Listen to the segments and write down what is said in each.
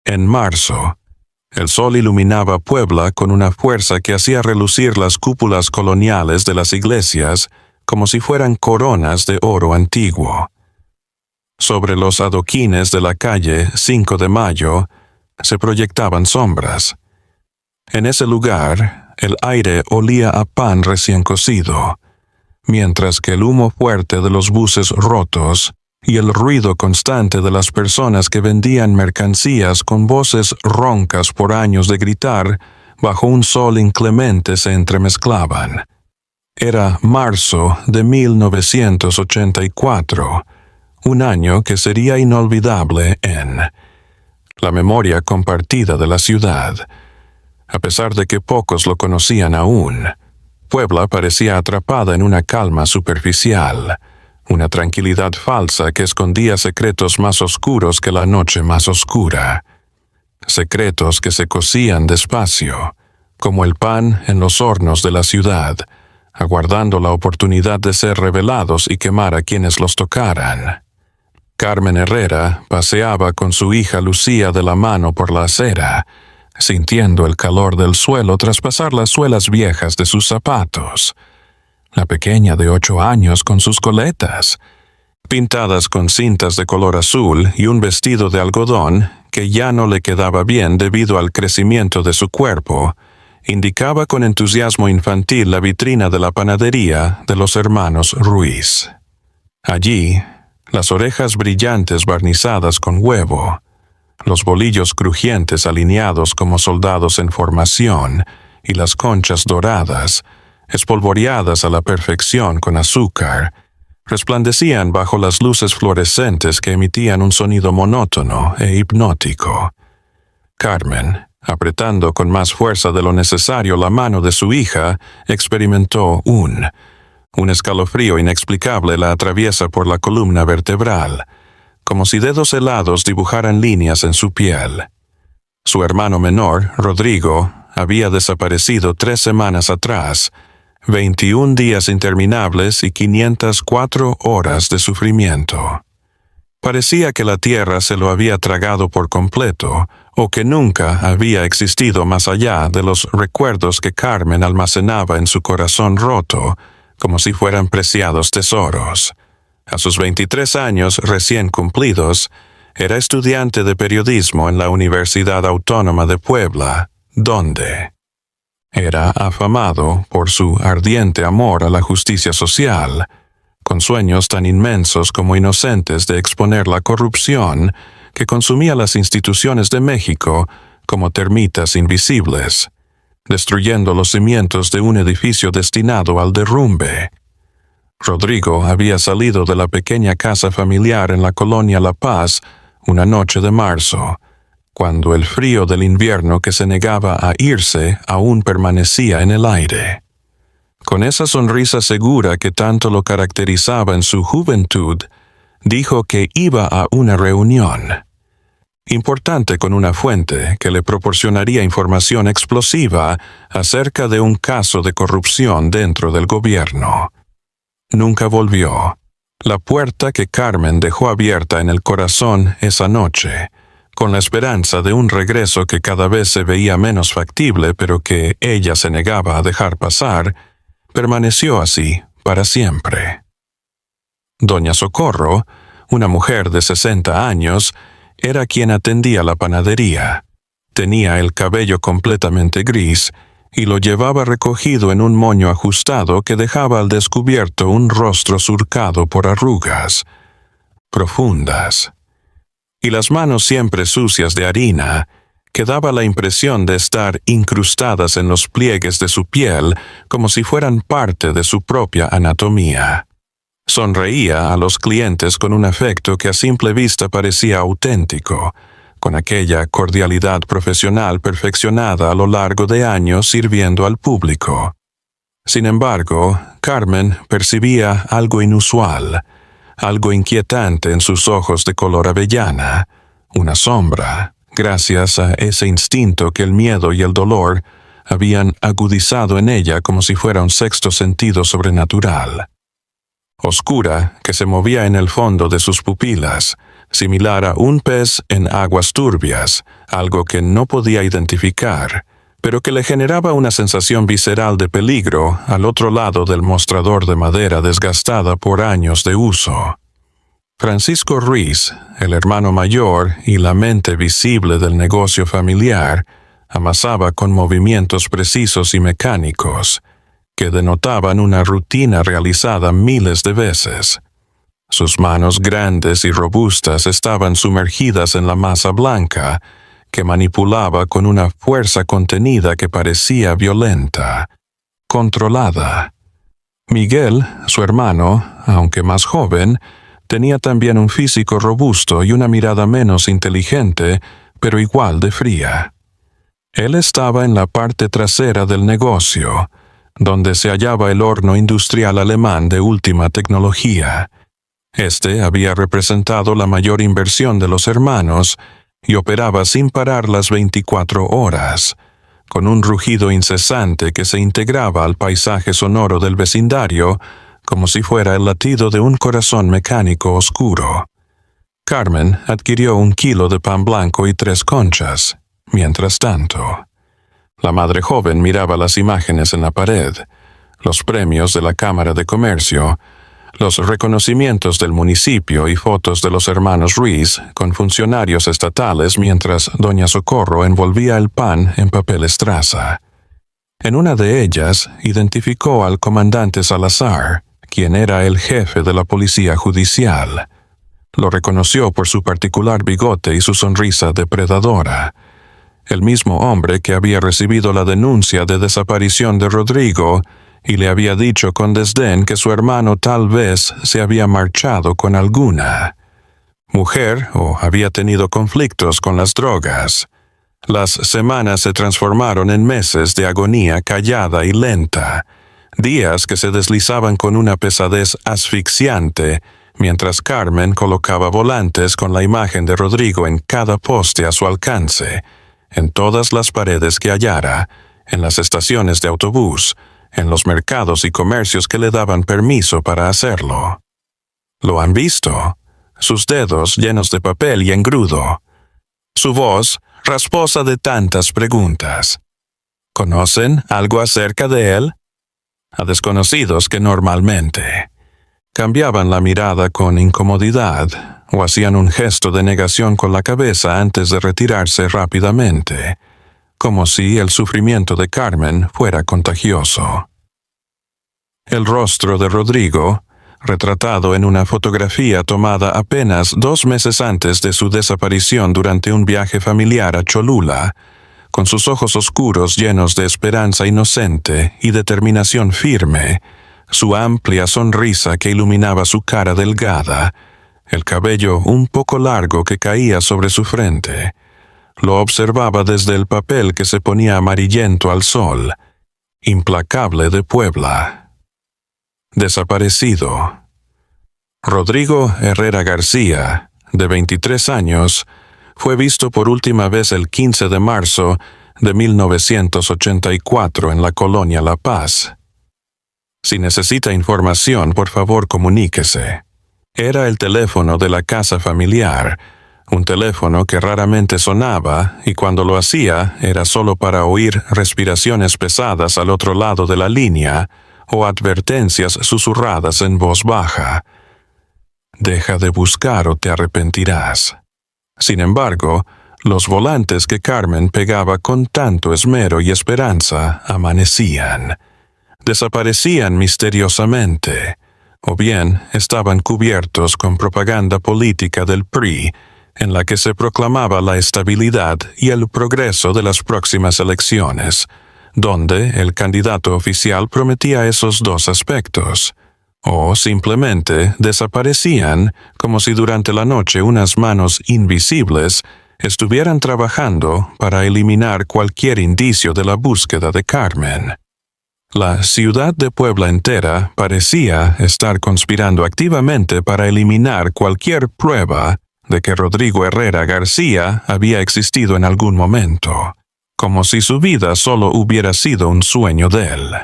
En marzo, el sol iluminaba Puebla con una fuerza que hacía relucir las cúpulas coloniales de las iglesias como si fueran coronas de oro antiguo. Sobre los adoquines de la calle 5 de Mayo se proyectaban sombras. En ese lugar, el aire olía a pan recién cocido, mientras que el humo fuerte de los buses rotos y el ruido constante de las personas que vendían mercancías con voces roncas por años de gritar bajo un sol inclemente se entremezclaban. Era marzo de 1984, un año que sería inolvidable en la memoria compartida de la ciudad. A pesar de que pocos lo conocían aún, Puebla parecía atrapada en una calma superficial, una tranquilidad falsa que escondía secretos más oscuros que la noche más oscura. Secretos que se cocían despacio, como el pan en los hornos de la ciudad, aguardando la oportunidad de ser revelados y quemar a quienes los tocaran. Carmen Herrera paseaba con su hija Lucía de la mano por la acera, sintiendo el calor del suelo tras pasar las suelas viejas de sus zapatos. La pequeña de 8 años con sus coletas, pintadas con cintas de color azul y un vestido de algodón que ya no le quedaba bien debido al crecimiento de su cuerpo, indicaba con entusiasmo infantil la vitrina de la panadería de los hermanos Ruiz. Allí, las orejas brillantes barnizadas con huevo, los bolillos crujientes alineados como soldados en formación y las conchas doradas, espolvoreadas a la perfección con azúcar, resplandecían bajo las luces fluorescentes que emitían un sonido monótono e hipnótico. Carmen, apretando con más fuerza de lo necesario la mano de su hija, experimentó un escalofrío inexplicable la atraviesa por la columna vertebral, como si dedos helados dibujaran líneas en su piel. Su hermano menor, Rodrigo, había desaparecido 3 semanas atrás, 21 días interminables y 504 horas de sufrimiento. Parecía que la tierra se lo había tragado por completo, o que nunca había existido más allá de los recuerdos que Carmen almacenaba en su corazón roto, como si fueran preciados tesoros. A sus 23 años recién cumplidos, era estudiante de periodismo en la Universidad Autónoma de Puebla, donde era afamado por su ardiente amor a la justicia social, con sueños tan inmensos como inocentes de exponer la corrupción que consumía las instituciones de México como termitas invisibles, destruyendo los cimientos de un edificio destinado al derrumbe. Rodrigo había salido de la pequeña casa familiar en la colonia La Paz una noche de marzo, cuando el frío del invierno que se negaba a irse aún permanecía en el aire. Con esa sonrisa segura que tanto lo caracterizaba en su juventud, dijo que iba a una reunión importante con una fuente que le proporcionaría información explosiva acerca de un caso de corrupción dentro del gobierno. Nunca volvió. La puerta que Carmen dejó abierta en el corazón esa noche, con la esperanza de un regreso que cada vez se veía menos factible pero que ella se negaba a dejar pasar, permaneció así para siempre. Doña Socorro, una mujer de 60 años, era quien atendía la panadería. Tenía el cabello completamente gris y lo llevaba recogido en un moño ajustado que dejaba al descubierto un rostro surcado por arrugas profundas, y las manos siempre sucias de harina, que daba la impresión de estar incrustadas en los pliegues de su piel como si fueran parte de su propia anatomía. Sonreía a los clientes con un afecto que a simple vista parecía auténtico, con aquella cordialidad profesional perfeccionada a lo largo de años sirviendo al público. Sin embargo, Carmen percibía algo inusual, algo inquietante en sus ojos de color avellana, una sombra, gracias a ese instinto que el miedo y el dolor habían agudizado en ella como si fuera un sexto sentido sobrenatural. Oscura, que se movía en el fondo de sus pupilas, similar a un pez en aguas turbias, algo que no podía identificar, pero que le generaba una sensación visceral de peligro al otro lado del mostrador de madera desgastada por años de uso. Francisco Ruiz, el hermano mayor y la mente visible del negocio familiar, amasaba con movimientos precisos y mecánicos, que denotaban una rutina realizada miles de veces. Sus manos grandes y robustas estaban sumergidas en la masa blanca, que manipulaba con una fuerza contenida que parecía violenta, controlada. Miguel, su hermano, aunque más joven, tenía también un físico robusto y una mirada menos inteligente, pero igual de fría. Él estaba en la parte trasera del negocio, donde se hallaba el horno industrial alemán de última tecnología. Este había representado la mayor inversión de los hermanos y operaba sin parar las 24 horas, con un rugido incesante que se integraba al paisaje sonoro del vecindario como si fuera el latido de un corazón mecánico oscuro. Carmen adquirió 1 kilo de pan blanco y 3 conchas. Mientras tanto, la madre joven miraba las imágenes en la pared, los premios de la Cámara de Comercio, los reconocimientos del municipio y fotos de los hermanos Ruiz con funcionarios estatales mientras doña Socorro envolvía el pan en papel estraza. En una de ellas identificó al comandante Salazar, quien era el jefe de la policía judicial. Lo reconoció por su particular bigote y su sonrisa depredadora. El mismo hombre que había recibido la denuncia de desaparición de Rodrigo y le había dicho con desdén que su hermano tal vez se había marchado con alguna mujer o había tenido conflictos con las drogas. Las semanas se transformaron en meses de agonía callada y lenta, días que se deslizaban con una pesadez asfixiante, mientras Carmen colocaba volantes con la imagen de Rodrigo en cada poste a su alcance, en todas las paredes que hallara, en las estaciones de autobús, en los mercados y comercios que le daban permiso para hacerlo. ¿Lo han visto? Sus dedos llenos de papel y engrudo. Su voz rasposa de tantas preguntas. ¿Conocen algo acerca de él? A desconocidos que normalmente cambiaban la mirada con incomodidad o hacían un gesto de negación con la cabeza antes de retirarse rápidamente, como si el sufrimiento de Carmen fuera contagioso. El rostro de Rodrigo, retratado en una fotografía tomada apenas 2 meses antes de su desaparición durante un viaje familiar a Cholula, con sus ojos oscuros llenos de esperanza inocente y determinación firme, su amplia sonrisa que iluminaba su cara delgada, el cabello un poco largo que caía sobre su frente. Lo observaba desde el papel que se ponía amarillento al sol, implacable de Puebla. Desaparecido. Rodrigo Herrera García, de 23 años, fue visto por última vez el 15 de marzo de 1984 en la colonia La Paz. Si necesita información, por favor comuníquese. Era el teléfono de la casa familiar, un teléfono que raramente sonaba y cuando lo hacía era solo para oír respiraciones pesadas al otro lado de la línea o advertencias susurradas en voz baja. Deja de buscar o te arrepentirás. Sin embargo, los volantes que Carmen pegaba con tanto esmero y esperanza amanecían. Desaparecían misteriosamente, o bien estaban cubiertos con propaganda política del PRI, en la que se proclamaba la estabilidad y el progreso de las próximas elecciones, donde el candidato oficial prometía esos 2 aspectos. O simplemente desaparecían como si durante la noche unas manos invisibles estuvieran trabajando para eliminar cualquier indicio de la búsqueda de Carmen. La ciudad de Puebla entera parecía estar conspirando activamente para eliminar cualquier prueba de que Rodrigo Herrera García había existido en algún momento, como si su vida solo hubiera sido un sueño de él,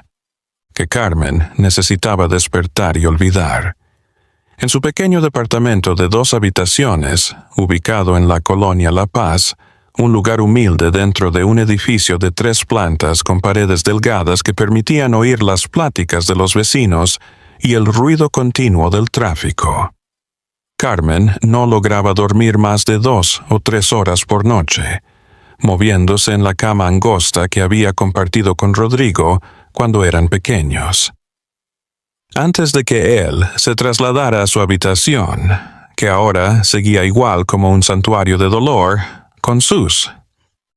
que Carmen necesitaba despertar y olvidar. En su pequeño departamento de 2 habitaciones, ubicado en la colonia La Paz, un lugar humilde dentro de un edificio de 3 plantas con paredes delgadas que permitían oír las pláticas de los vecinos y el ruido continuo del tráfico. Carmen no lograba dormir más de 2 o 3 horas por noche, moviéndose en la cama angosta que había compartido con Rodrigo cuando eran pequeños. Antes de que él se trasladara a su habitación, que ahora seguía igual como un santuario de dolor, con sus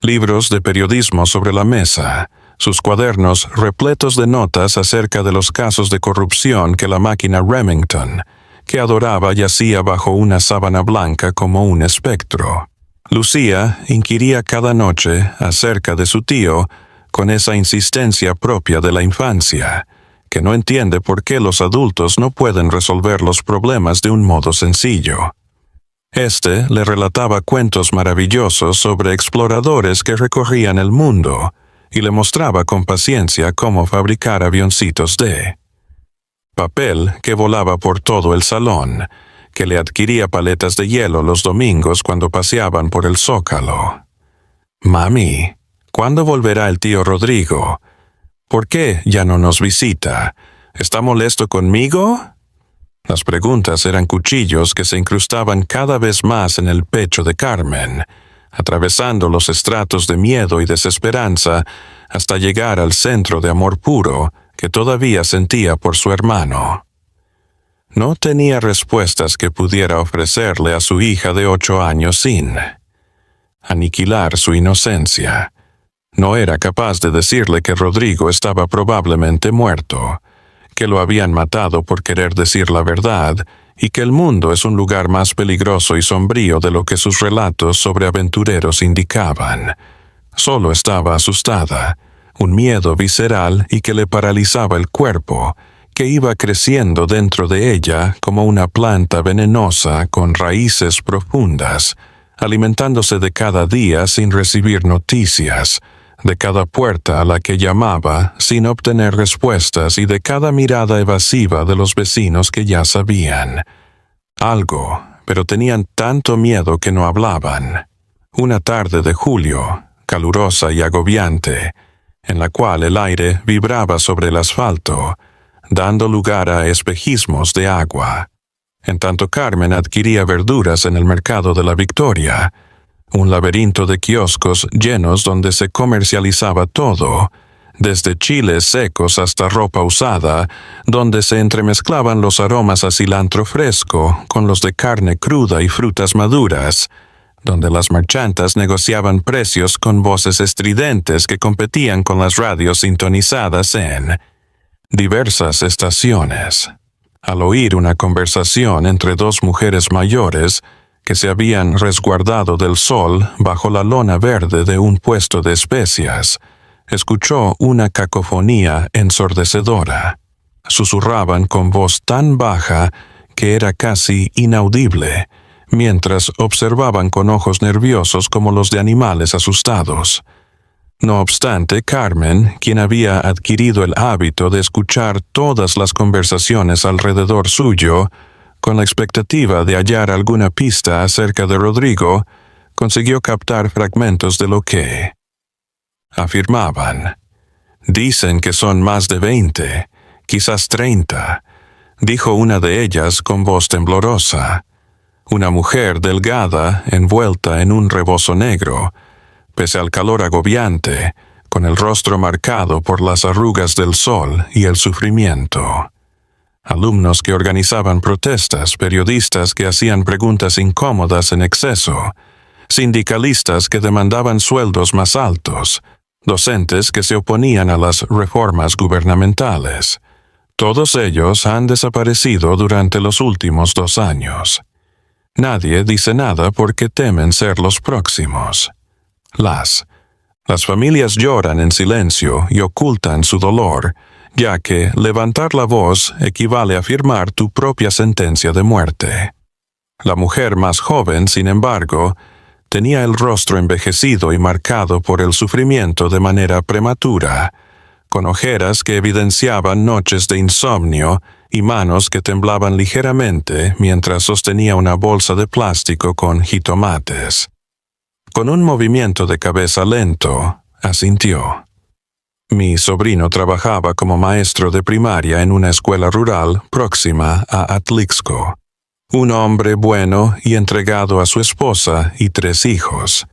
libros de periodismo sobre la mesa, sus cuadernos repletos de notas acerca de los casos de corrupción que la máquina Remington, que adoraba, yacía bajo una sábana blanca como un espectro. Lucía inquiría cada noche acerca de su tío con esa insistencia propia de la infancia, que no entiende por qué los adultos no pueden resolver los problemas de un modo sencillo. Le relataba cuentos maravillosos sobre exploradores que recorrían el mundo y le mostraba con paciencia cómo fabricar avioncitos de papel que volaba por todo el salón, que le adquiría paletas de hielo los domingos cuando paseaban por el Zócalo. «Mami, ¿cuándo volverá el tío Rodrigo? ¿Por qué ya no nos visita? ¿Está molesto conmigo?» Las preguntas eran cuchillos que se incrustaban cada vez más en el pecho de Carmen, atravesando los estratos de miedo y desesperanza hasta llegar al centro de amor puro que todavía sentía por su hermano. No tenía respuestas que pudiera ofrecerle a su hija de 8 años sin aniquilar su inocencia. No era capaz de decirle que Rodrigo estaba probablemente muerto, que lo habían matado por querer decir la verdad y que el mundo es un lugar más peligroso y sombrío de lo que sus relatos sobre aventureros indicaban. Solo estaba asustada, un miedo visceral y que le paralizaba el cuerpo, que iba creciendo dentro de ella como una planta venenosa con raíces profundas, alimentándose de cada día sin recibir noticias, de cada puerta a la que llamaba sin obtener respuestas y de cada mirada evasiva de los vecinos que ya sabían algo, pero tenían tanto miedo que no hablaban. Una tarde de julio, calurosa y agobiante, en la cual el aire vibraba sobre el asfalto, dando lugar a espejismos de agua. En tanto Carmen adquiría verduras en el mercado de la Victoria, un laberinto de kioscos llenos donde se comercializaba todo, desde chiles secos hasta ropa usada, donde se entremezclaban los aromas a cilantro fresco con los de carne cruda y frutas maduras, donde las marchantas negociaban precios con voces estridentes que competían con las radios sintonizadas en diversas estaciones. Al oír una conversación entre 2 mujeres mayores que se habían resguardado del sol bajo la lona verde de un puesto de especias, escuchó una cacofonía ensordecedora. Susurraban con voz tan baja que era casi inaudible, mientras observaban con ojos nerviosos como los de animales asustados. No obstante, Carmen, quien había adquirido el hábito de escuchar todas las conversaciones alrededor suyo, con la expectativa de hallar alguna pista acerca de Rodrigo, consiguió captar fragmentos de lo que afirmaban. «Dicen que son más de 20, quizás 30», dijo una de ellas con voz temblorosa. Una mujer delgada, envuelta en un rebozo negro, pese al calor agobiante, con el rostro marcado por las arrugas del sol y el sufrimiento. Alumnos que organizaban protestas, periodistas que hacían preguntas incómodas en exceso, sindicalistas que demandaban sueldos más altos, docentes que se oponían a las reformas gubernamentales. Todos ellos han desaparecido durante los últimos 2 años. Nadie dice nada porque temen ser los próximos. Las familias lloran en silencio y ocultan su dolor, ya que levantar la voz equivale a firmar tu propia sentencia de muerte. La mujer más joven, sin embargo, tenía el rostro envejecido y marcado por el sufrimiento de manera prematura, con ojeras que evidenciaban noches de insomnio y manos que temblaban ligeramente mientras sostenía una bolsa de plástico con jitomates. Con un movimiento de cabeza lento, asintió. Mi sobrino trabajaba como maestro de primaria en una escuela rural próxima a Atlixco. Un hombre bueno y entregado a su esposa y 3 hijos.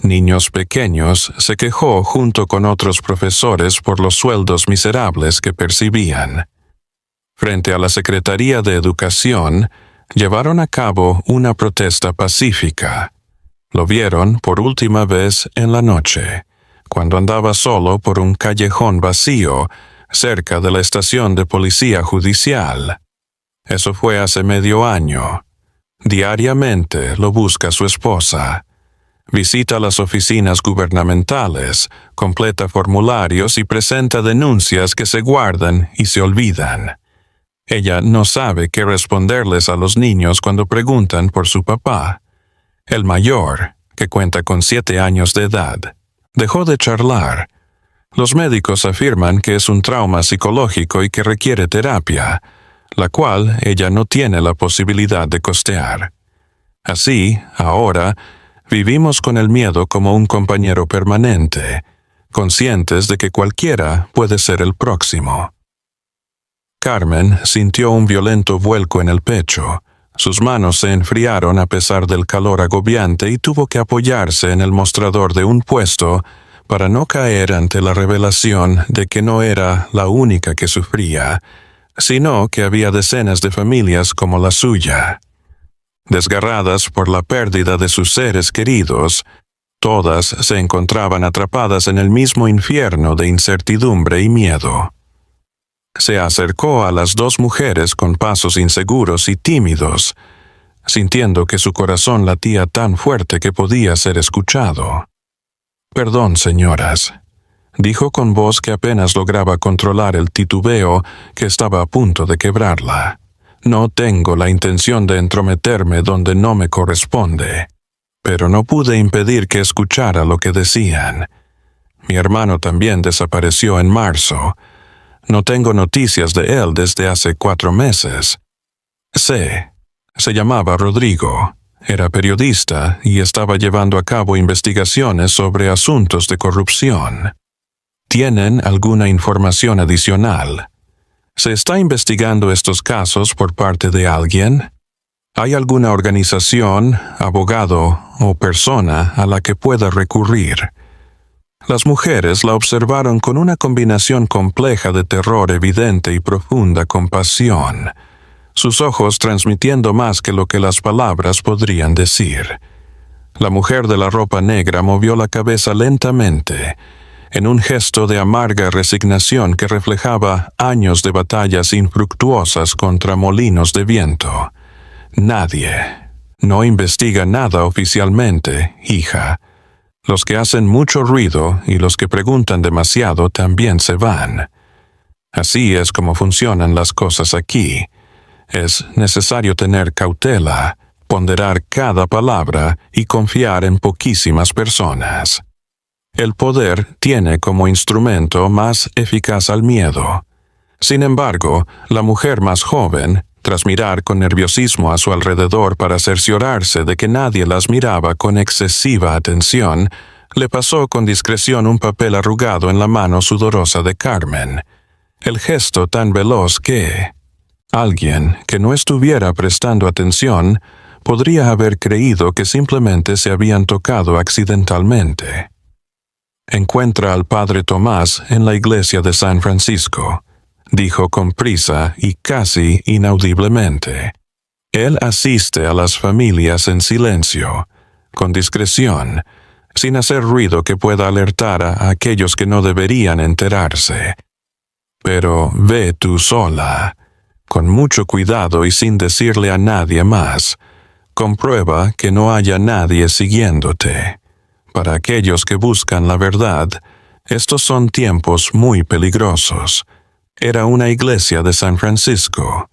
Niños pequeños, se quejó junto con otros profesores por los sueldos miserables que percibían. Frente a la Secretaría de Educación, llevaron a cabo una protesta pacífica. Lo vieron por última vez en la noche, cuando andaba solo por un callejón vacío, cerca de la estación de policía judicial. Eso fue hace medio año. Diariamente lo busca su esposa. Visita las oficinas gubernamentales, completa formularios y presenta denuncias que se guardan y se olvidan. Ella no sabe qué responderles a los niños cuando preguntan por su papá. El mayor, que cuenta con 7 años de edad, dejó de charlar. Los médicos afirman que es un trauma psicológico y que requiere terapia, la cual ella no tiene la posibilidad de costear. Así, ahora, vivimos con el miedo como un compañero permanente, conscientes de que cualquiera puede ser el próximo. Carmen sintió un violento vuelco en el pecho. Sus manos se enfriaron a pesar del calor agobiante y tuvo que apoyarse en el mostrador de un puesto para no caer ante la revelación de que no era la única que sufría, sino que había decenas de familias como la suya. Desgarradas por la pérdida de sus seres queridos, todas se encontraban atrapadas en el mismo infierno de incertidumbre y miedo. Se acercó a las 2 mujeres con pasos inseguros y tímidos, sintiendo que su corazón latía tan fuerte que podía ser escuchado. «Perdón, señoras», dijo con voz que apenas lograba controlar el titubeo que estaba a punto de quebrarla. «No tengo la intención de entrometerme donde no me corresponde». Pero no pude impedir que escuchara lo que decían. Mi hermano también desapareció en marzo. No tengo noticias de él desde hace 4 meses. Se llamaba Rodrigo, era periodista y estaba llevando a cabo investigaciones sobre asuntos de corrupción. ¿Tienen alguna información adicional? ¿Se está investigando estos casos por parte de alguien? ¿Hay alguna organización, abogado o persona a la que pueda recurrir? Las mujeres la observaron con una combinación compleja de terror evidente y profunda compasión, sus ojos transmitiendo más que lo que las palabras podrían decir. La mujer de la ropa negra movió la cabeza lentamente, en un gesto de amarga resignación que reflejaba años de batallas infructuosas contra molinos de viento. Nadie. No investiga nada oficialmente, hija. Los que hacen mucho ruido y los que preguntan demasiado también se van. Así es como funcionan las cosas aquí. Es necesario tener cautela, ponderar cada palabra y confiar en poquísimas personas. El poder tiene como instrumento más eficaz al miedo. Sin embargo, la mujer más joven, tras mirar con nerviosismo a su alrededor para cerciorarse de que nadie las miraba con excesiva atención, le pasó con discreción un papel arrugado en la mano sudorosa de Carmen. El gesto tan veloz que alguien que no estuviera prestando atención podría haber creído que simplemente se habían tocado accidentalmente. «Encuentra al padre Tomás en la iglesia de San Francisco», dijo con prisa y casi inaudiblemente. Él asiste a las familias en silencio, con discreción, sin hacer ruido que pueda alertar a aquellos que no deberían enterarse. Pero ve tú sola, con mucho cuidado y sin decirle a nadie más. Comprueba que no haya nadie siguiéndote. Para aquellos que buscan la verdad, estos son tiempos muy peligrosos. Era una iglesia de San Francisco,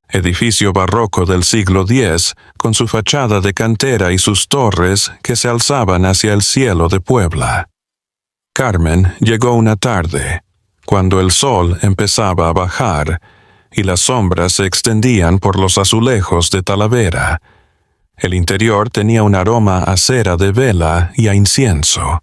edificio barroco del siglo X, con su fachada de cantera y sus torres que se alzaban hacia el cielo de Puebla. Carmen llegó una tarde, cuando el sol empezaba a bajar, y las sombras se extendían por los azulejos de Talavera. El interior tenía un aroma a cera de vela y a incienso.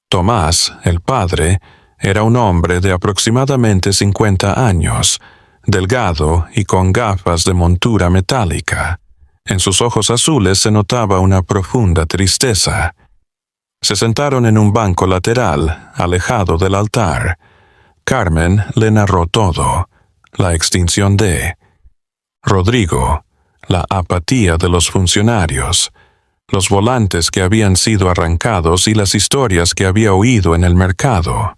Tomás, el padre, era un hombre de aproximadamente 50 años, delgado y con gafas de montura metálica. En sus ojos azules se notaba una profunda tristeza. Se sentaron en un banco lateral, alejado del altar. Carmen le narró todo: la extinción de Rodrigo, la apatía de los funcionarios, los volantes que habían sido arrancados y las historias que había oído en el mercado.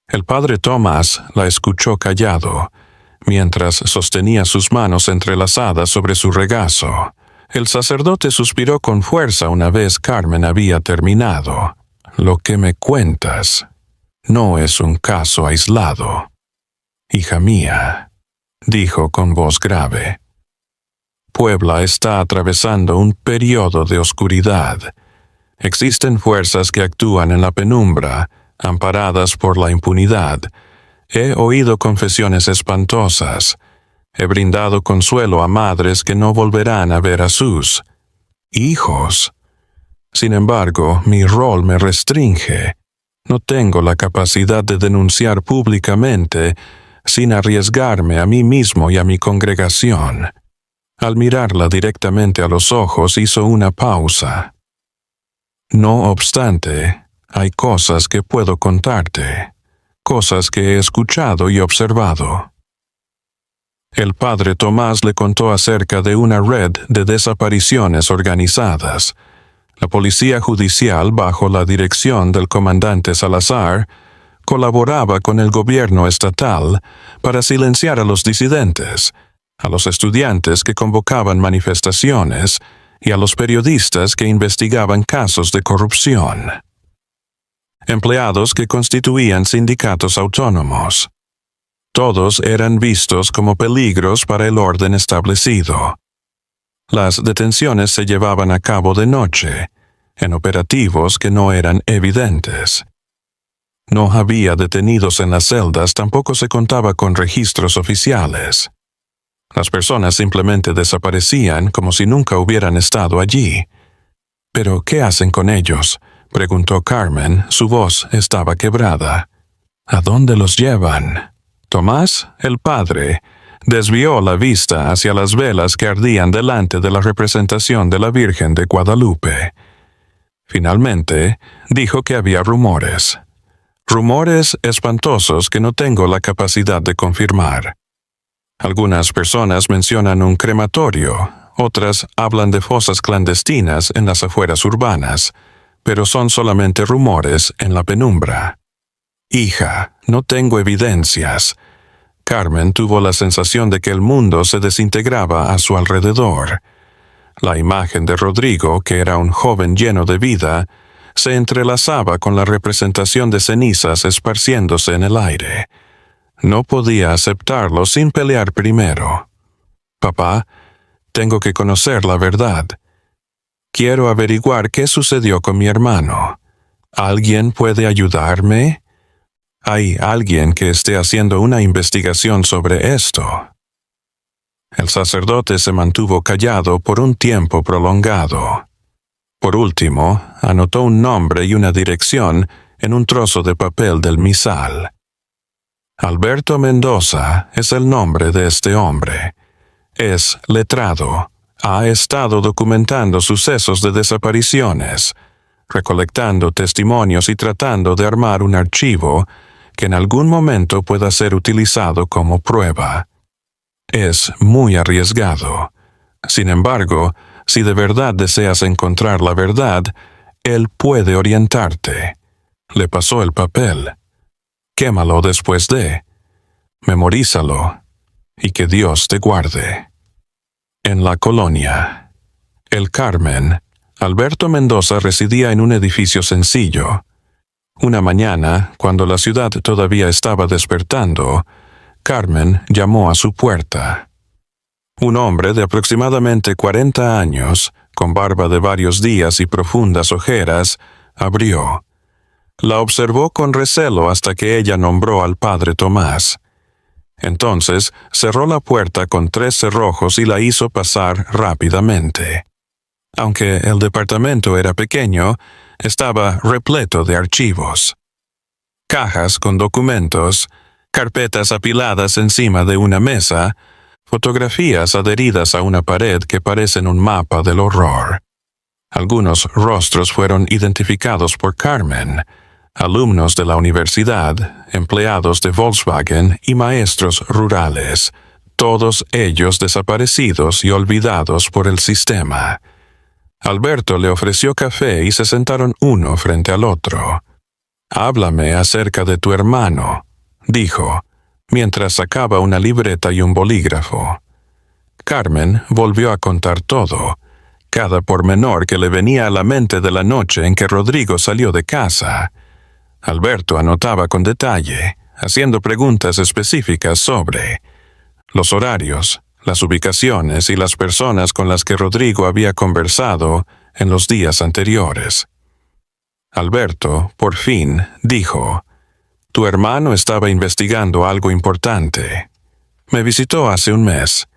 El padre Tomás la escuchó callado, mientras sostenía sus manos entrelazadas sobre su regazo. El sacerdote suspiró con fuerza una vez Carmen había terminado. Lo que me cuentas no es un caso aislado, hija mía, dijo con voz grave. Puebla está atravesando un periodo de oscuridad. Existen fuerzas que actúan en la penumbra, amparadas por la impunidad. He oído confesiones espantosas. He brindado consuelo a madres que no volverán a ver a sus hijos. Sin embargo, mi rol me restringe. No tengo la capacidad de denunciar públicamente sin arriesgarme a mí mismo y a mi congregación. Al mirarla directamente a los ojos, hizo una pausa. No obstante, hay cosas que puedo contarte, cosas que he escuchado y observado. El padre Tomás le contó acerca de una red de desapariciones organizadas. La policía judicial, bajo la dirección del comandante Salazar, colaboraba con el gobierno estatal para silenciar a los disidentes, a los estudiantes que convocaban manifestaciones y a los periodistas que investigaban casos de corrupción. Empleados que constituían sindicatos autónomos. Todos eran vistos como peligros para el orden establecido. Las detenciones se llevaban a cabo de noche, en operativos que no eran evidentes. No había detenidos en las celdas, tampoco se contaba con registros oficiales. Las personas simplemente desaparecían como si nunca hubieran estado allí. ¿Pero qué hacen con ellos?, preguntó Carmen, su voz estaba quebrada. ¿A dónde los llevan? Tomás, el padre, desvió la vista hacia las velas que ardían delante de la representación de la Virgen de Guadalupe. Finalmente, dijo que había rumores. Rumores espantosos que no tengo la capacidad de confirmar. Algunas personas mencionan un crematorio, otras hablan de fosas clandestinas en las afueras urbanas, pero son solamente rumores en la penumbra. Hija, no tengo evidencias. Carmen tuvo la sensación de que el mundo se desintegraba a su alrededor. La imagen de Rodrigo, que era un joven lleno de vida, se entrelazaba con la representación de cenizas esparciéndose en el aire. No podía aceptarlo sin pelear primero. Papá, tengo que conocer la verdad. Quiero averiguar qué sucedió con mi hermano. ¿Alguien puede ayudarme? ¿Hay alguien que esté haciendo una investigación sobre esto? El sacerdote se mantuvo callado por un tiempo prolongado. Por último, anotó un nombre y una dirección en un trozo de papel del misal. Alberto Mendoza es el nombre de este hombre. Es letrado. Ha estado documentando sucesos de desapariciones, recolectando testimonios y tratando de armar un archivo que en algún momento pueda ser utilizado como prueba. Es muy arriesgado. Sin embargo, si de verdad deseas encontrar la verdad, él puede orientarte. Le pasó el papel. Quémalo después de. Memorízalo. Y que Dios te guarde. En la colonia El Carmen, Alberto Mendoza residía en un edificio sencillo. Una mañana, cuando la ciudad todavía estaba despertando, Carmen llamó a su puerta. Un hombre de aproximadamente 40 años, con barba de varios días y profundas ojeras, abrió. La observó con recelo hasta que ella nombró al padre Tomás. Entonces cerró la puerta con 3 cerrojos y la hizo pasar rápidamente. Aunque el departamento era pequeño, estaba repleto de archivos. Cajas con documentos, carpetas apiladas encima de una mesa, fotografías adheridas a una pared que parecen un mapa del horror. Algunos rostros fueron identificados por Carmen, alumnos de la universidad, empleados de Volkswagen y maestros rurales, todos ellos desaparecidos y olvidados por el sistema. Alberto le ofreció café y se sentaron uno frente al otro. «Háblame acerca de tu hermano», dijo, mientras sacaba una libreta y un bolígrafo. Carmen volvió a contar todo, cada pormenor que le venía a la mente de la noche en que Rodrigo salió de casa. Alberto anotaba con detalle, haciendo preguntas específicas sobre los horarios, las ubicaciones y las personas con las que Rodrigo había conversado en los días anteriores. Alberto, por fin, dijo: «Tu hermano estaba investigando algo importante. Me visitó hace un mes.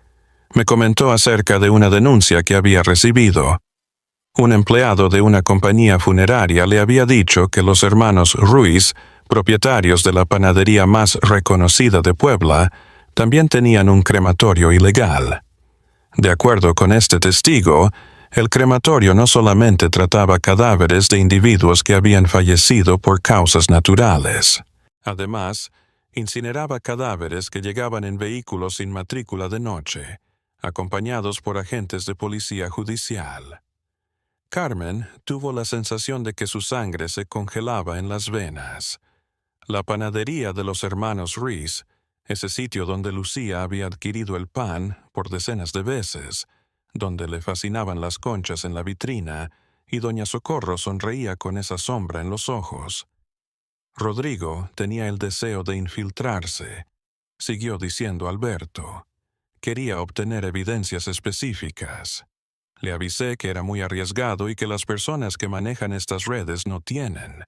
Me comentó acerca de una denuncia que había recibido. Un empleado de una compañía funeraria le había dicho que los hermanos Ruiz, propietarios de la panadería más reconocida de Puebla, también tenían un crematorio ilegal. De acuerdo con este testigo, el crematorio no solamente trataba cadáveres de individuos que habían fallecido por causas naturales. Además, incineraba cadáveres que llegaban en vehículos sin matrícula de noche, acompañados por agentes de policía judicial». Carmen tuvo la sensación de que su sangre se congelaba en las venas. La panadería de los hermanos Ruiz, ese sitio donde Lucía había adquirido el pan por decenas de veces, donde le fascinaban las conchas en la vitrina, y doña Socorro sonreía con esa sombra en los ojos. Rodrigo tenía el deseo de infiltrarse, siguió diciendo Alberto. Quería obtener evidencias específicas. Le avisé que era muy arriesgado y que las personas que manejan estas redes no tienen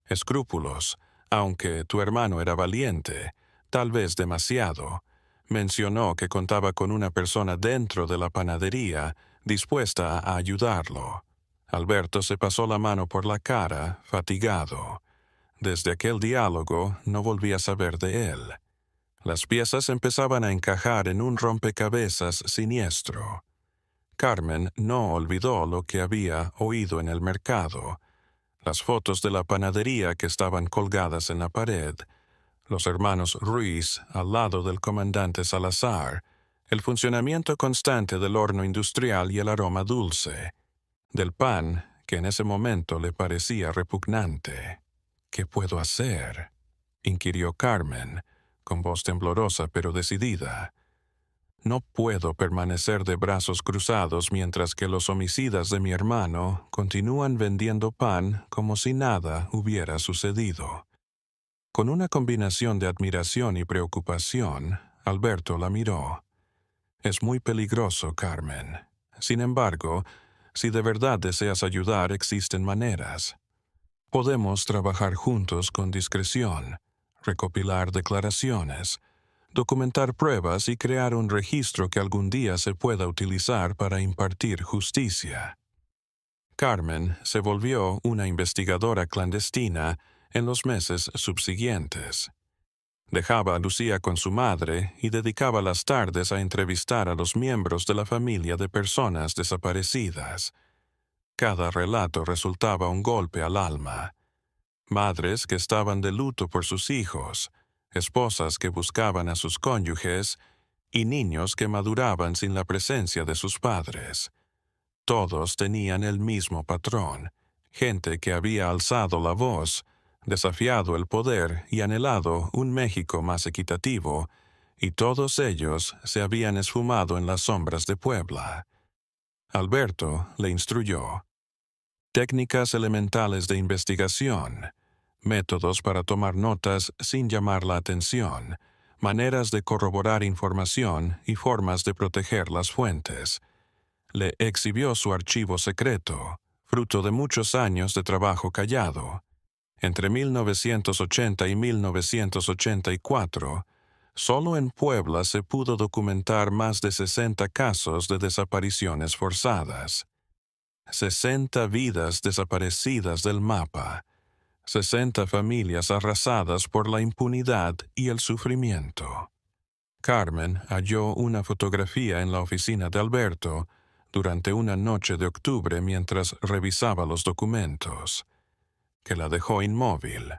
escrúpulos, aunque tu hermano era valiente, tal vez demasiado. Mencionó que contaba con una persona dentro de la panadería dispuesta a ayudarlo. Alberto se pasó la mano por la cara, fatigado. Desde aquel diálogo no volví a saber de él. Las piezas empezaban a encajar en un rompecabezas siniestro. Carmen no olvidó lo que había oído en el mercado, las fotos de la panadería que estaban colgadas en la pared, los hermanos Ruiz al lado del comandante Salazar, el funcionamiento constante del horno industrial y el aroma dulce, del pan que en ese momento le parecía repugnante. «¿Qué puedo hacer?», inquirió Carmen, con voz temblorosa pero decidida. «No puedo permanecer de brazos cruzados mientras que los homicidas de mi hermano continúan vendiendo pan como si nada hubiera sucedido». Con una combinación de admiración y preocupación, Alberto la miró. «Es muy peligroso, Carmen. Sin embargo, si de verdad deseas ayudar, existen maneras. Podemos trabajar juntos con discreción, recopilar declaraciones, documentar pruebas y crear un registro que algún día se pueda utilizar para impartir justicia». Carmen se volvió una investigadora clandestina en los meses subsiguientes. Dejaba a Lucía con su madre y dedicaba las tardes a entrevistar a los miembros de la familia de personas desaparecidas. Cada relato resultaba un golpe al alma. Madres que estaban de luto por sus hijos, esposas que buscaban a sus cónyuges y niños que maduraban sin la presencia de sus padres. Todos tenían el mismo patrón, gente que había alzado la voz, desafiado el poder y anhelado un México más equitativo, y todos ellos se habían esfumado en las sombras de Puebla. Alberto le instruyó. Técnicas elementales de investigación, métodos para tomar notas sin llamar la atención, maneras de corroborar información y formas de proteger las fuentes. Le exhibió su archivo secreto, fruto de muchos años de trabajo callado. Entre 1980 y 1984, Solo en Puebla se pudo documentar más de 60 casos de desapariciones forzadas. 60 vidas desaparecidas del mapa. 60 familias arrasadas por la impunidad y el sufrimiento. Carmen halló una fotografía en la oficina de Alberto durante una noche de octubre mientras revisaba los documentos, que la dejó inmóvil.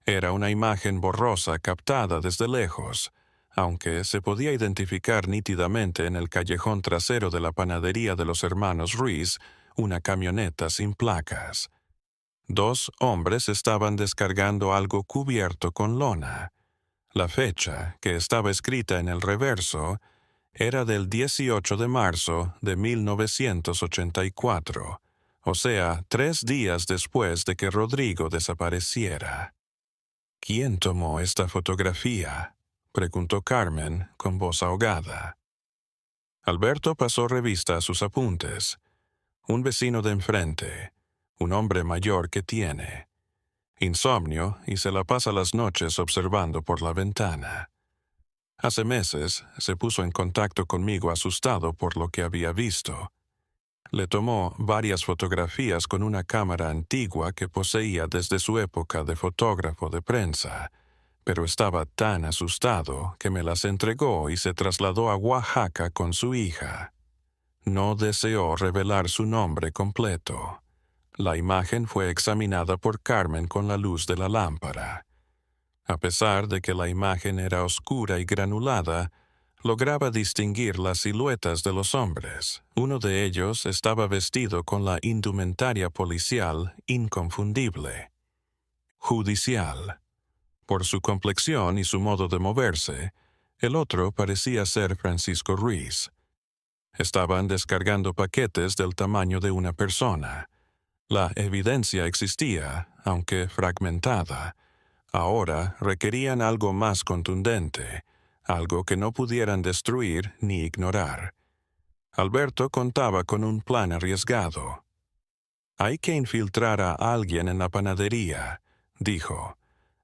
Era una imagen borrosa captada desde lejos, aunque se podía identificar nítidamente en el callejón trasero de la panadería de los hermanos Ruiz una camioneta sin placas. 2 hombres estaban descargando algo cubierto con lona. La fecha, que estaba escrita en el reverso, era del 18 de marzo de 1984, o sea, 3 días después de que Rodrigo desapareciera. ¿Quién tomó esta fotografía?, preguntó Carmen con voz ahogada. Alberto pasó revista a sus apuntes. Un vecino de enfrente, un hombre mayor que tiene insomnio y se la pasa las noches observando por la ventana. Hace meses se puso en contacto conmigo asustado por lo que había visto. Le tomó varias fotografías con una cámara antigua que poseía desde su época de fotógrafo de prensa, pero estaba tan asustado que me las entregó y se trasladó a Oaxaca con su hija. No deseó revelar su nombre completo. La imagen fue examinada por Carmen con la luz de la lámpara. A pesar de que la imagen era oscura y granulada, lograba distinguir las siluetas de los hombres. Uno de ellos estaba vestido con la indumentaria policial inconfundible. Judicial. Por su complexión y su modo de moverse, el otro parecía ser Francisco Ruiz. Estaban descargando paquetes del tamaño de una persona. La evidencia existía, aunque fragmentada. Ahora requerían algo más contundente, algo que no pudieran destruir ni ignorar. Alberto contaba con un plan arriesgado. Hay que infiltrar a alguien en la panadería, dijo.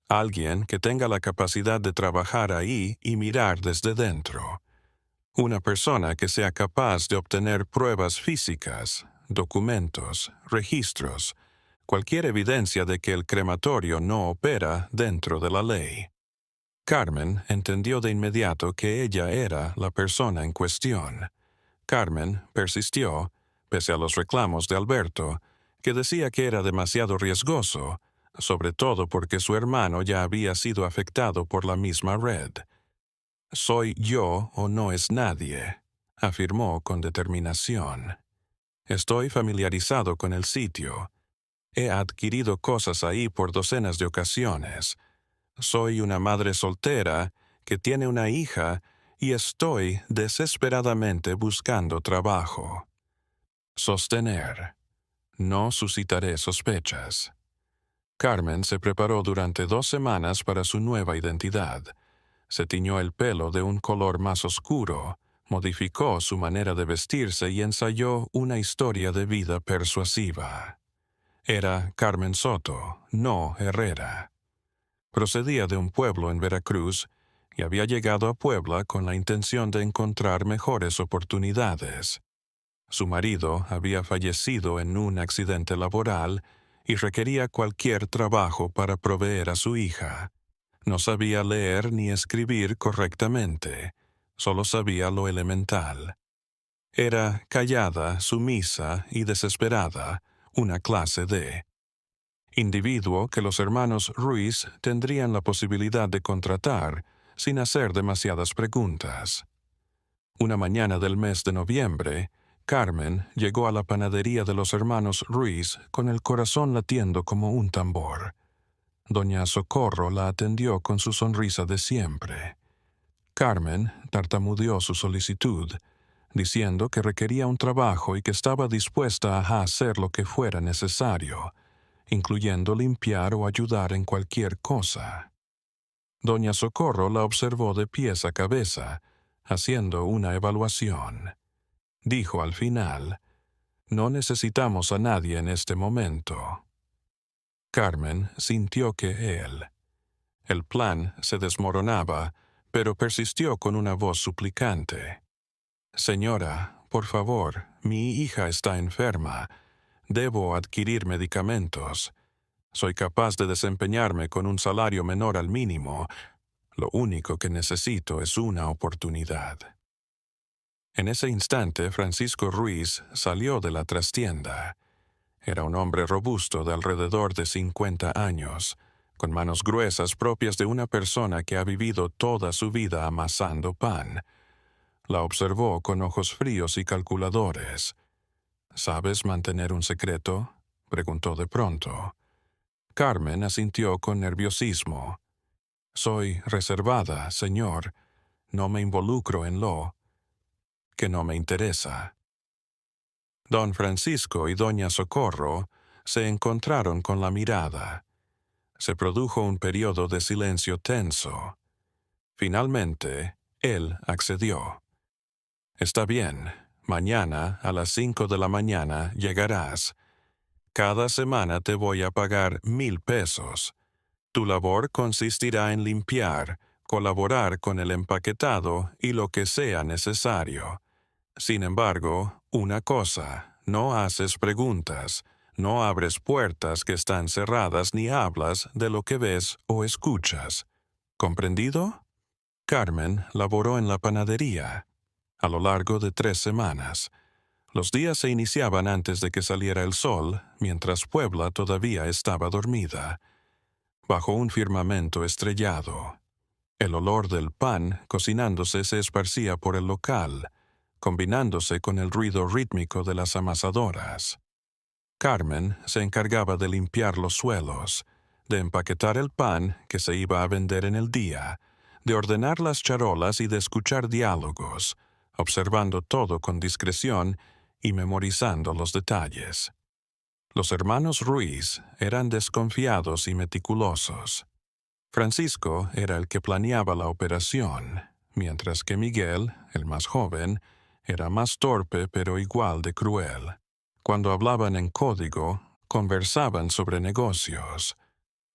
Alguien que tenga la capacidad de trabajar ahí y mirar desde dentro. Una persona que sea capaz de obtener pruebas físicas, documentos, registros, cualquier evidencia de que el crematorio no opera dentro de la ley. Carmen entendió de inmediato que ella era la persona en cuestión. Carmen persistió, pese a los reclamos de Alberto, que decía que era demasiado riesgoso, sobre todo porque su hermano ya había sido afectado por la misma red. «Soy yo o no es nadie», afirmó con determinación. «Estoy familiarizado con el sitio. He adquirido cosas ahí por docenas de ocasiones. Soy una madre soltera que tiene una hija y estoy desesperadamente buscando trabajo. Sostener. No suscitaré sospechas». Carmen se preparó durante 2 semanas para su nueva identidad. Se tiñó el pelo de un color más oscuro, modificó su manera de vestirse y ensayó una historia de vida persuasiva. Era Carmen Soto, no Herrera. Procedía de un pueblo en Veracruz y había llegado a Puebla con la intención de encontrar mejores oportunidades. Su marido había fallecido en un accidente laboral y requería cualquier trabajo para proveer a su hija. No sabía leer ni escribir correctamente, solo sabía lo elemental. Era callada, sumisa y desesperada, una clase D. Individuo que los hermanos Ruiz tendrían la posibilidad de contratar sin hacer demasiadas preguntas. Una mañana del mes de noviembre, Carmen llegó a la panadería de los hermanos Ruiz con el corazón latiendo como un tambor. Doña Socorro la atendió con su sonrisa de siempre. Carmen tartamudeó su solicitud, diciendo que requería un trabajo y que estaba dispuesta a hacer lo que fuera necesario, incluyendo limpiar o ayudar en cualquier cosa. Doña Socorro la observó de pies a cabeza, haciendo una evaluación. Dijo al final: «No necesitamos a nadie en este momento». Carmen sintió que el plan se desmoronaba, pero persistió con una voz suplicante. «Señora, por favor, mi hija está enferma. Debo adquirir medicamentos. Soy capaz de desempeñarme con un salario menor al mínimo. Lo único que necesito es una oportunidad». En ese instante, Francisco Ruiz salió de la trastienda. Era un hombre robusto de alrededor de 50 años, con manos gruesas propias de una persona que ha vivido toda su vida amasando pan. La observó con ojos fríos y calculadores. «¿Sabes mantener un secreto?», preguntó de pronto. Carmen asintió con nerviosismo. «Soy reservada, señor. No me involucro en lo que no me interesa». Don Francisco y doña Socorro se encontraron con la mirada. Se produjo un periodo de silencio tenso. Finalmente, él accedió. «Está bien. Mañana, a las 5 de la mañana, llegarás. Cada semana te voy a pagar 1,000 pesos. Tu labor consistirá en limpiar, colaborar con el empaquetado y lo que sea necesario. Sin embargo, una cosa, no haces preguntas, no abres puertas que están cerradas ni hablas de lo que ves o escuchas. ¿Comprendido?». Carmen laboró en la panadería a lo largo de 3 semanas. Los días se iniciaban antes de que saliera el sol, mientras Puebla todavía estaba dormida, bajo un firmamento estrellado. El olor del pan cocinándose se esparcía por el local, combinándose con el ruido rítmico de las amasadoras. Carmen se encargaba de limpiar los suelos, de empaquetar el pan que se iba a vender en el día, de ordenar las charolas y de escuchar diálogos, observando todo con discreción y memorizando los detalles. Los hermanos Ruiz eran desconfiados y meticulosos. Francisco era el que planeaba la operación, mientras que Miguel, el más joven, era más torpe pero igual de cruel. Cuando hablaban en código, conversaban sobre negocios.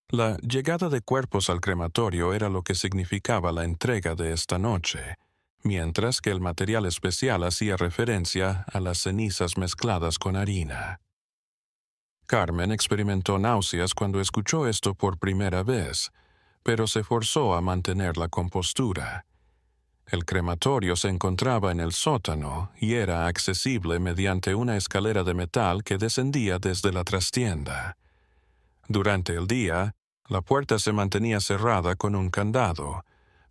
La llegada de cuerpos al crematorio era lo que significaba la entrega de esta noche, mientras que el material especial hacía referencia a las cenizas mezcladas con harina. Carmen experimentó náuseas cuando escuchó esto por primera vez, pero se forzó a mantener la compostura. El crematorio se encontraba en el sótano y era accesible mediante una escalera de metal que descendía desde la trastienda. Durante el día, la puerta se mantenía cerrada con un candado,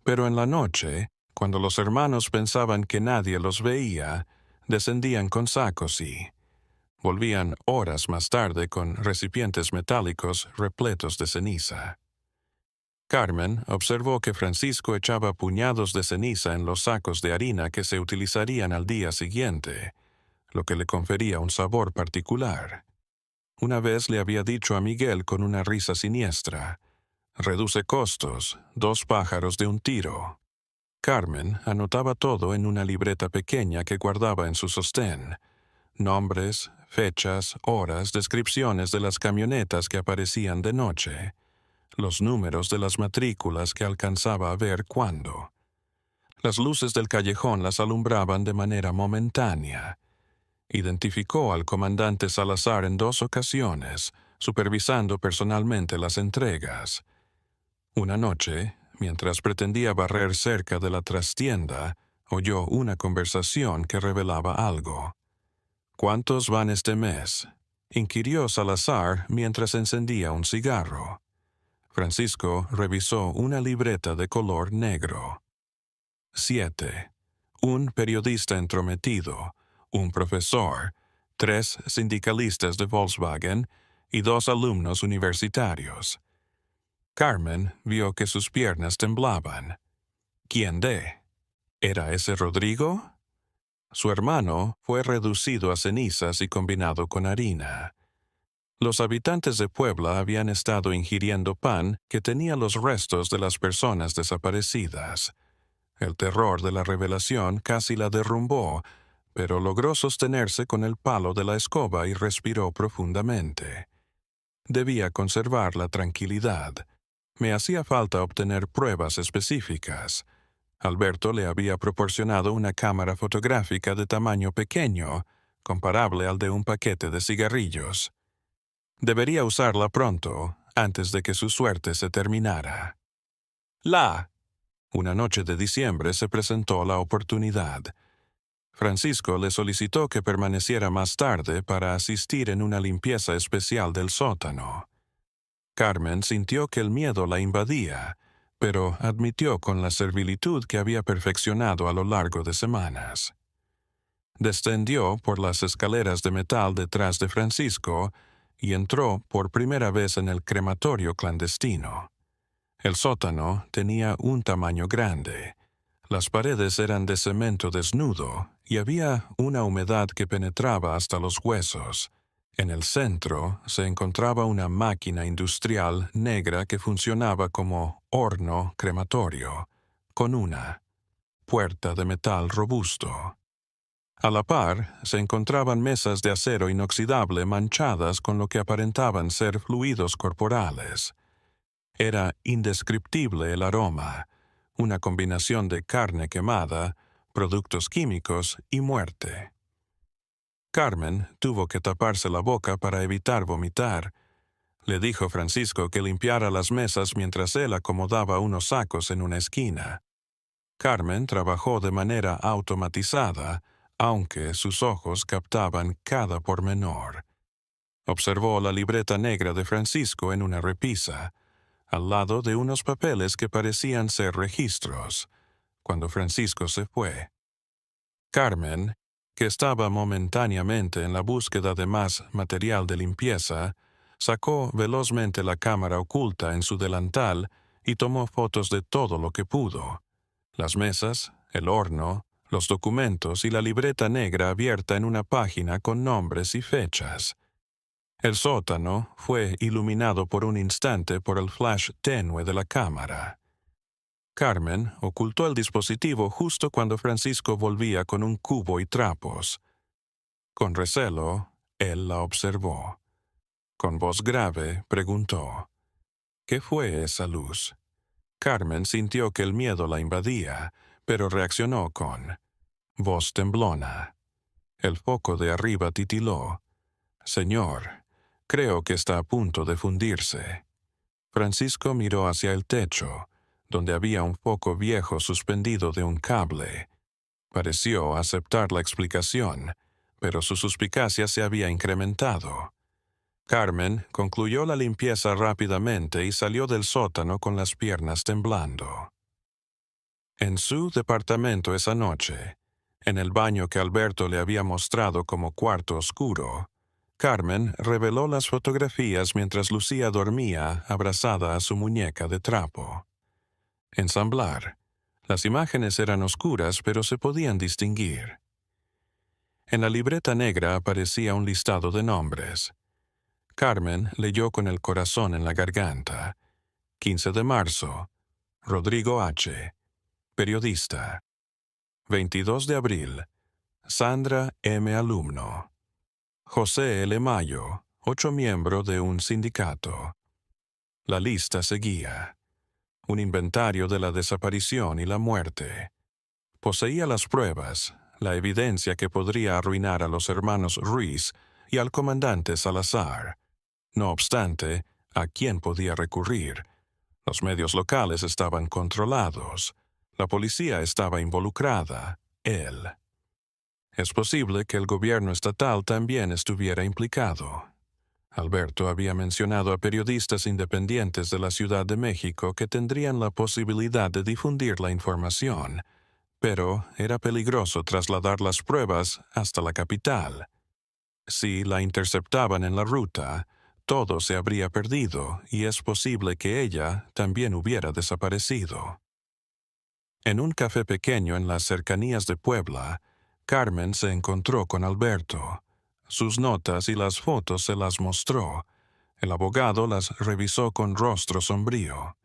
pero en la noche, cuando los hermanos pensaban que nadie los veía, descendían con sacos y volvían horas más tarde con recipientes metálicos repletos de ceniza. Carmen observó que Francisco echaba puñados de ceniza en los sacos de harina que se utilizarían al día siguiente, lo que le confería un sabor particular. Una vez le había dicho a Miguel con una risa siniestra: «Reduce costos, 2 pájaros de un tiro». Carmen anotaba todo en una libreta pequeña que guardaba en su sostén: nombres, fechas, horas, descripciones de las camionetas que aparecían de noche, los números de las matrículas que alcanzaba a ver cuando. Las luces del callejón las alumbraban de manera momentánea. Identificó al comandante Salazar en 2 ocasiones, supervisando personalmente las entregas. Una noche, mientras pretendía barrer cerca de la trastienda, oyó una conversación que revelaba algo. «¿Cuántos van este mes?», inquirió Salazar mientras encendía un cigarro. Francisco revisó una libreta de color negro. 7. Un periodista entrometido, un profesor, 3 sindicalistas de Volkswagen y 2 alumnos universitarios. Carmen vio que sus piernas temblaban. ¿Quién de? ¿Era ese Rodrigo? Su hermano fue reducido a cenizas y combinado con harina. Los habitantes de Puebla habían estado ingiriendo pan que tenía los restos de las personas desaparecidas. El terror de la revelación casi la derrumbó, pero logró sostenerse con el palo de la escoba y respiró profundamente. Debía conservar la tranquilidad. Me hacía falta obtener pruebas específicas. Alberto le había proporcionado una cámara fotográfica de tamaño pequeño, comparable al de un paquete de cigarrillos. Debería usarla pronto, antes de que su suerte se terminara. Una noche de diciembre se presentó la oportunidad. Francisco le solicitó que permaneciera más tarde para asistir en una limpieza especial del sótano. Carmen sintió que el miedo la invadía, pero admitió con la servilitud que había perfeccionado a lo largo de semanas. Descendió por las escaleras de metal detrás de Francisco y entró por primera vez en el crematorio clandestino. El sótano tenía un tamaño grande. Las paredes eran de cemento desnudo y había una humedad que penetraba hasta los huesos. En el centro se encontraba una máquina industrial negra que funcionaba como horno crematorio, con una puerta de metal robusto. A la par se encontraban mesas de acero inoxidable manchadas con lo que aparentaban ser fluidos corporales. Era indescriptible el aroma, una combinación de carne quemada, productos químicos y muerte. Carmen tuvo que taparse la boca para evitar vomitar. Le dijo Francisco que limpiara las mesas mientras él acomodaba unos sacos en una esquina. Carmen trabajó de manera automatizada, aunque sus ojos captaban cada pormenor. Observó la libreta negra de Francisco en una repisa, al lado de unos papeles que parecían ser registros, cuando Francisco se fue. Carmen, que estaba momentáneamente en la búsqueda de más material de limpieza, sacó velozmente la cámara oculta en su delantal y tomó fotos de todo lo que pudo: las mesas, el horno, los documentos y la libreta negra abierta en una página con nombres y fechas. El sótano fue iluminado por un instante por el flash tenue de la cámara. Carmen ocultó el dispositivo justo cuando Francisco volvía con un cubo y trapos. Con recelo, él la observó. Con voz grave, preguntó: ¿qué fue esa luz? Carmen sintió que el miedo la invadía, pero reaccionó con voz temblona. El foco de arriba titiló: «Señor, creo que está a punto de fundirse». Francisco miró hacia el techo, donde había un foco viejo suspendido de un cable. Pareció aceptar la explicación, pero su suspicacia se había incrementado. Carmen concluyó la limpieza rápidamente y salió del sótano con las piernas temblando. En su departamento esa noche, en el baño que Alberto le había mostrado como cuarto oscuro, Carmen reveló las fotografías mientras Lucía dormía abrazada a su muñeca de trapo. Ensamblar. Las imágenes eran oscuras, pero se podían distinguir. En la libreta negra aparecía un listado de nombres. Carmen leyó con el corazón en la garganta. 15 de marzo. Rodrigo H., periodista. 22 de abril. Sandra M. alumno. José L. Mayo, 8 miembro de un sindicato. La lista seguía. Un inventario de la desaparición y la muerte. Poseía las pruebas, la evidencia que podría arruinar a los hermanos Ruiz y al comandante Salazar. No obstante, ¿a quién podía recurrir? Los medios locales estaban controlados. La policía estaba involucrada. Él. Es posible que el gobierno estatal también estuviera implicado. Alberto había mencionado a periodistas independientes de la Ciudad de México que tendrían la posibilidad de difundir la información, pero era peligroso trasladar las pruebas hasta la capital. Si la interceptaban en la ruta, todo se habría perdido y es posible que ella también hubiera desaparecido. En un café pequeño en las cercanías de Puebla, Carmen se encontró con Alberto. Sus notas y las fotos se las mostró. El abogado las revisó con rostro sombrío.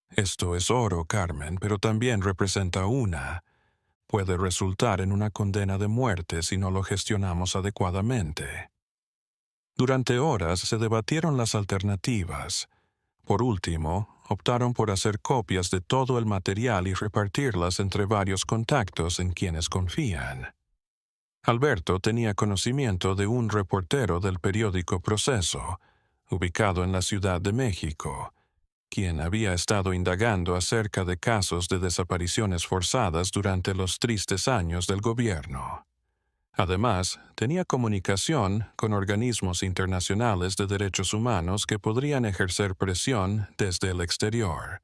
«Esto es oro, Carmen, pero también representa una. Puede resultar en una condena de muerte si no lo gestionamos adecuadamente». Durante horas se debatieron las alternativas. Por último, optaron por hacer copias de todo el material y repartirlas entre varios contactos en quienes confían. Alberto tenía conocimiento de un reportero del periódico Proceso, ubicado en la Ciudad de México, quien había estado indagando acerca de casos de desapariciones forzadas durante los tristes años del gobierno. Además, tenía comunicación con organismos internacionales de derechos humanos que podrían ejercer presión desde el exterior.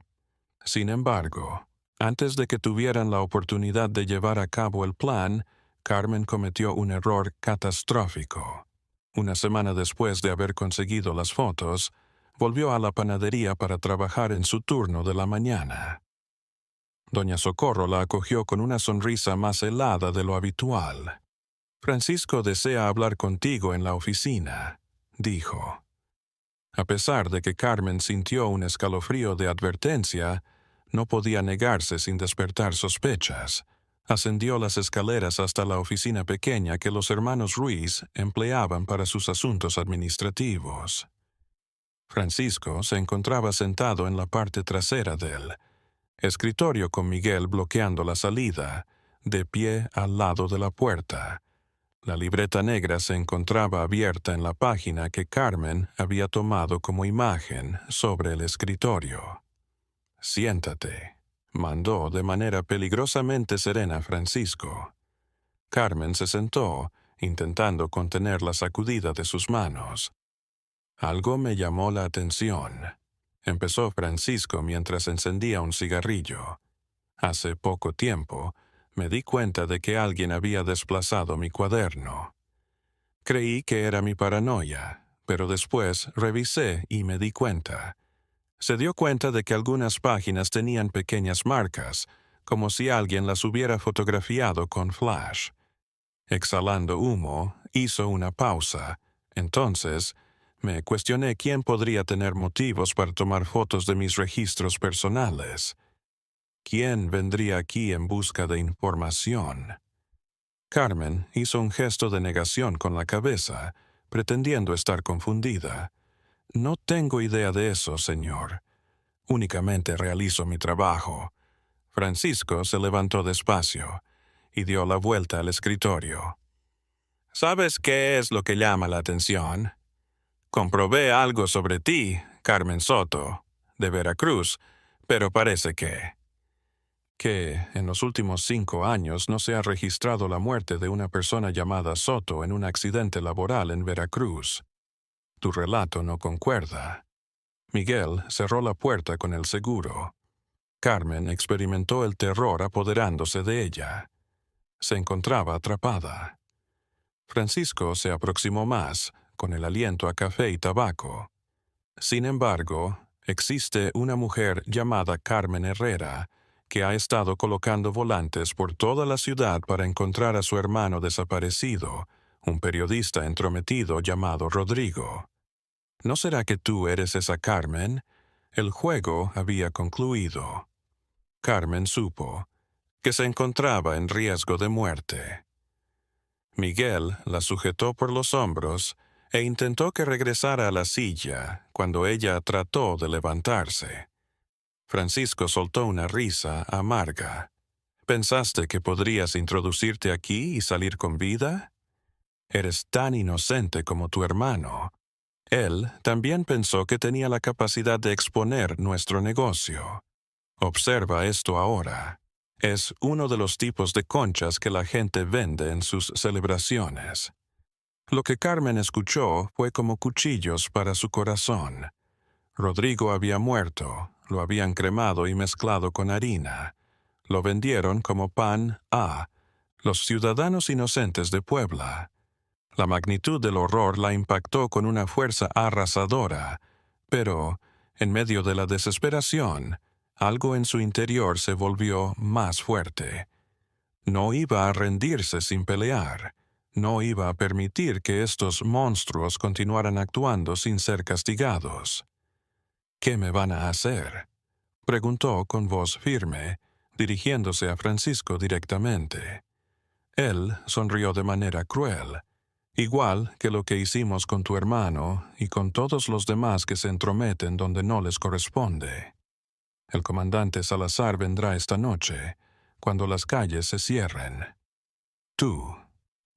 Sin embargo, antes de que tuvieran la oportunidad de llevar a cabo el plan, Carmen cometió un error catastrófico. Una semana después de haber conseguido las fotos, volvió a la panadería para trabajar en su turno de la mañana. Doña Socorro la acogió con una sonrisa más helada de lo habitual. «Francisco desea hablar contigo en la oficina», dijo. A pesar de que Carmen sintió un escalofrío de advertencia, no podía negarse sin despertar sospechas. Ascendió las escaleras hasta la oficina pequeña que los hermanos Ruiz empleaban para sus asuntos administrativos. Francisco se encontraba sentado en la parte trasera del escritorio con Miguel bloqueando la salida, de pie al lado de la puerta. La libreta negra se encontraba abierta en la página que Carmen había tomado como imagen sobre el escritorio. «Siéntate», mandó de manera peligrosamente serena Francisco. Carmen se sentó, intentando contener la sacudida de sus manos. «Algo me llamó la atención», empezó Francisco mientras encendía un cigarrillo. «Hace poco tiempo, me di cuenta de que alguien había desplazado mi cuaderno. Creí que era mi paranoia, pero después revisé y me di cuenta. Se dio cuenta de que algunas páginas tenían pequeñas marcas, como si alguien las hubiera fotografiado con flash. Exhalando humo, hizo una pausa. Entonces, me cuestioné quién podría tener motivos para tomar fotos de mis registros personales. ¿Quién vendría aquí en busca de información?» Carmen hizo un gesto de negación con la cabeza, pretendiendo estar confundida. «No tengo idea de eso, señor. Únicamente realizo mi trabajo». Francisco se levantó despacio y dio la vuelta al escritorio. «¿Sabes qué es lo que llama la atención? Comprobé algo sobre ti, Carmen Soto, de Veracruz, pero parece que en los últimos 5 años no se ha registrado la muerte de una persona llamada Soto en un accidente laboral en Veracruz. Tu relato no concuerda». Miguel cerró la puerta con el seguro. Carmen experimentó el terror apoderándose de ella. Se encontraba atrapada. Francisco se aproximó más, con el aliento a café y tabaco. Sin embargo, existe una mujer llamada Carmen Herrera, que ha estado colocando volantes por toda la ciudad para encontrar a su hermano desaparecido, un periodista entrometido llamado Rodrigo. ¿No será que tú eres esa Carmen? El juego había concluido. Carmen supo que se encontraba en riesgo de muerte. Miguel la sujetó por los hombros e intentó que regresara a la silla cuando ella trató de levantarse. Francisco soltó una risa amarga. ¿Pensaste que podrías introducirte aquí y salir con vida? Eres tan inocente como tu hermano. Él también pensó que tenía la capacidad de exponer nuestro negocio. Observa esto ahora. Es uno de los tipos de conchas que la gente vende en sus celebraciones. Lo que Carmen escuchó fue como cuchillos para su corazón. Rodrigo había muerto, lo habían cremado y mezclado con harina. Lo vendieron como pan a los ciudadanos inocentes de Puebla. La magnitud del horror la impactó con una fuerza arrasadora, pero, en medio de la desesperación, algo en su interior se volvió más fuerte. No iba a rendirse sin pelear. No iba a permitir que estos monstruos continuaran actuando sin ser castigados. «¿Qué me van a hacer?», preguntó con voz firme, dirigiéndose a Francisco directamente. Él sonrió de manera cruel, igual que lo que hicimos con tu hermano y con todos los demás que se entrometen donde no les corresponde. El comandante Salazar vendrá esta noche, cuando las calles se cierren. Tú.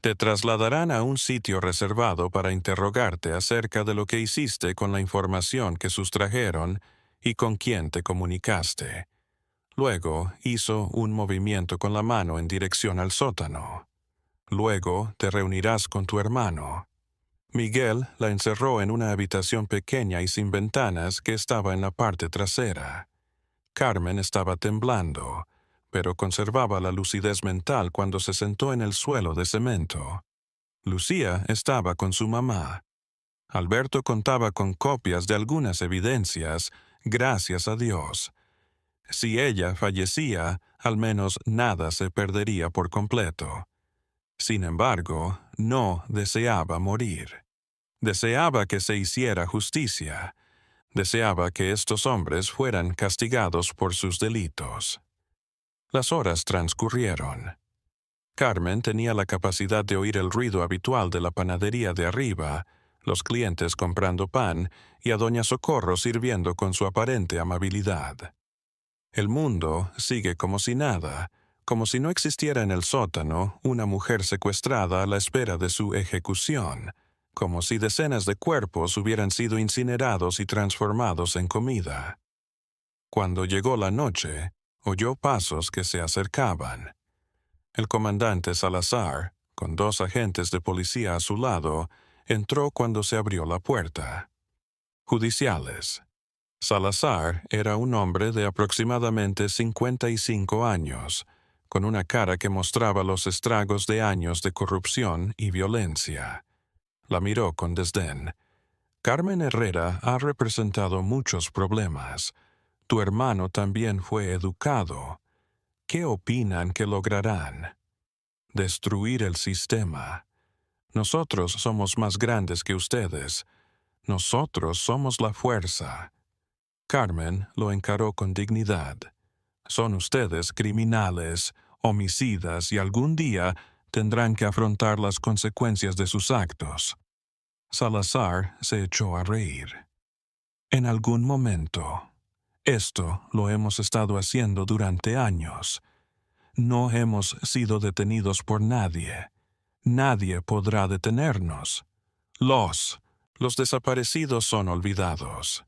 Te trasladarán a un sitio reservado para interrogarte acerca de lo que hiciste con la información que sustrajeron y con quién te comunicaste. Luego hizo un movimiento con la mano en dirección al sótano. Luego te reunirás con tu hermano. Miguel la encerró en una habitación pequeña y sin ventanas que estaba en la parte trasera. Carmen estaba temblando, pero conservaba la lucidez mental cuando se sentó en el suelo de cemento. Lucía estaba con su mamá. Alberto contaba con copias de algunas evidencias, gracias a Dios. Si ella fallecía, al menos nada se perdería por completo. Sin embargo, no deseaba morir. Deseaba que se hiciera justicia. Deseaba que estos hombres fueran castigados por sus delitos. Las horas transcurrieron. Carmen tenía la capacidad de oír el ruido habitual de la panadería de arriba, los clientes comprando pan y a doña Socorro sirviendo con su aparente amabilidad. El mundo sigue como si nada, como si no existiera en el sótano una mujer secuestrada a la espera de su ejecución, como si decenas de cuerpos hubieran sido incinerados y transformados en comida. Cuando llegó la noche, oyó pasos que se acercaban. El comandante Salazar, con 2 agentes de policía a su lado, entró cuando se abrió la puerta. Judiciales. Salazar era un hombre de aproximadamente 55 años, con una cara que mostraba los estragos de años de corrupción y violencia. La miró con desdén. Carmen Herrera ha representado muchos problemas. Tu hermano también fue educado. ¿Qué opinan que lograrán? Destruir el sistema. Nosotros somos más grandes que ustedes. Nosotros somos la fuerza. Carmen lo encaró con dignidad. Son ustedes criminales, homicidas y algún día tendrán que afrontar las consecuencias de sus actos. Salazar se echó a reír. En algún momento. Esto lo hemos estado haciendo durante años. No hemos sido detenidos por nadie. Nadie podrá detenernos. Los desaparecidos son olvidados.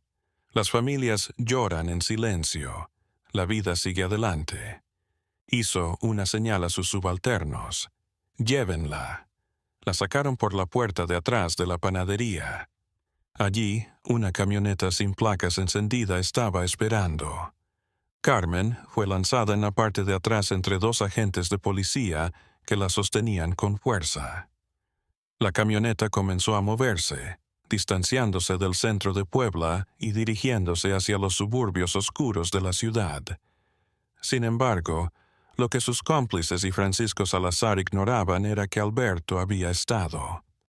Las familias lloran en silencio. La vida sigue adelante. Hizo una señal a sus subalternos. Llévenla. La sacaron por la puerta de atrás de la panadería. Allí, una camioneta sin placas encendida estaba esperando. Carmen fue lanzada en la parte de atrás entre 2 agentes de policía que la sostenían con fuerza. La camioneta comenzó a moverse, distanciándose del centro de Puebla y dirigiéndose hacia los suburbios oscuros de la ciudad. Sin embargo, lo que sus cómplices y Francisco Salazar ignoraban era que Alberto había estado.